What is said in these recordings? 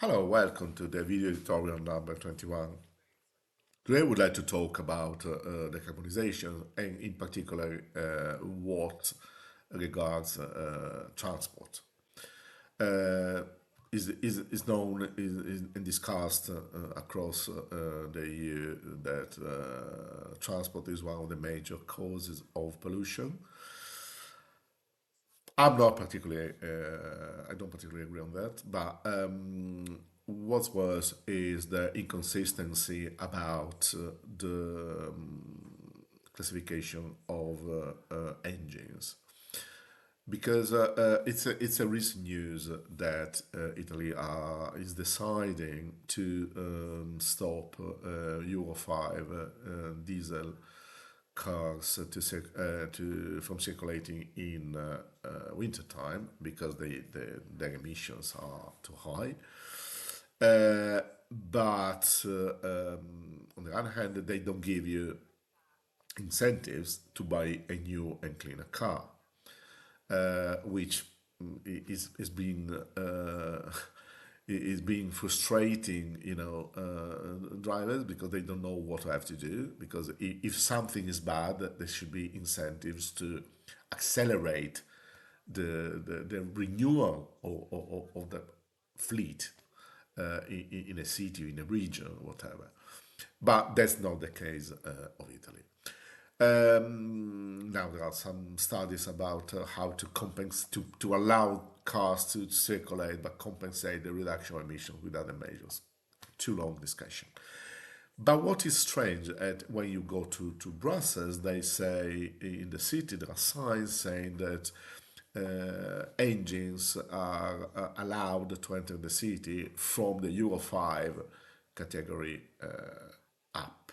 Hello, welcome to the video editorial number 21. Today I would like to talk about decarbonization and in particular what regards transport. Uh, is known and discussed across the EU that transport is one of the major causes of pollution. I don't particularly agree on that, but what's worse is the inconsistency about the classification of engines. Because it's a recent news that Italy is deciding to stop Euro 5 diesel cars from circulating in winter time because their emissions are too high. But on the other hand, they don't give you incentives to buy a new and cleaner car, which is being is being frustrating, drivers because they don't know what to have to do. Because if something is bad, there should be incentives to accelerate the renewal of the fleet in a city, in a region, or whatever. But that's not the case of Italy. Now there are some studies about how to compensate to allow cars to circulate but compensate the reduction of emissions with other measures. Too long discussion. But what is strange at when you go to Brussels, they say in the city there are signs saying that engines are allowed to enter the city from the Euro 5 category up.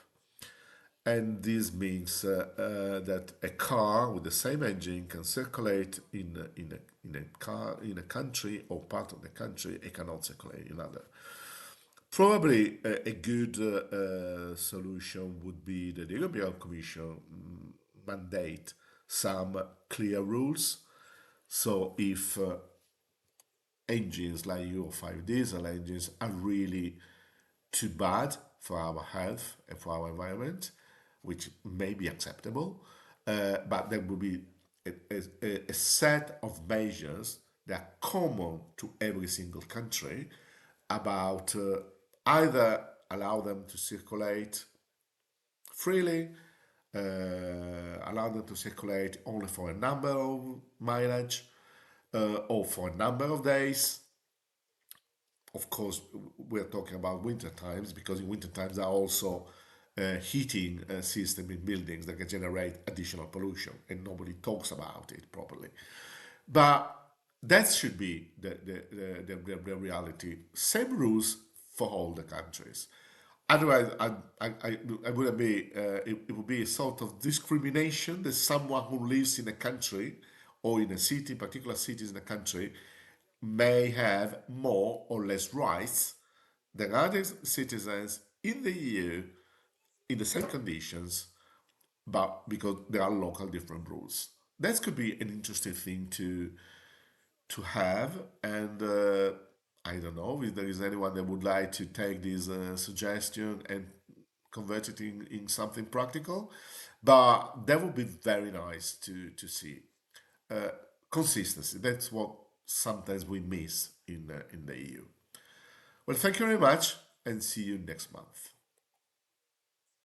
And this means that a car with the same engine can circulate in a country or part of the country. It cannot circulate in other. Probably a good solution would be that the European Commission mandate some clear rules. So if engines like Euro 5 diesel engines are really too bad for our health and for our environment, which may be acceptable, but there will be a set of measures that are common to every single country about either allow them to circulate freely, allow them to circulate only for a number of mileage or for a number of days. Of course, we're talking about winter times because in winter times there are also heating system in buildings that can generate additional pollution, and nobody talks about it properly. But that should be the reality. Same rules for all the countries. Otherwise, I wouldn't be. It would be a sort of discrimination that someone who lives in a country or in a city, particular cities in a country, may have more or less rights than other citizens in the EU in the same conditions, but because there are local different rules. That could be an interesting thing to have, and I don't know if there is anyone that would like to take this suggestion and convert it in something practical, but that would be very nice to see. Uh, Consistency, that's what sometimes we miss in the EU. Well, thank you very much and see you next month.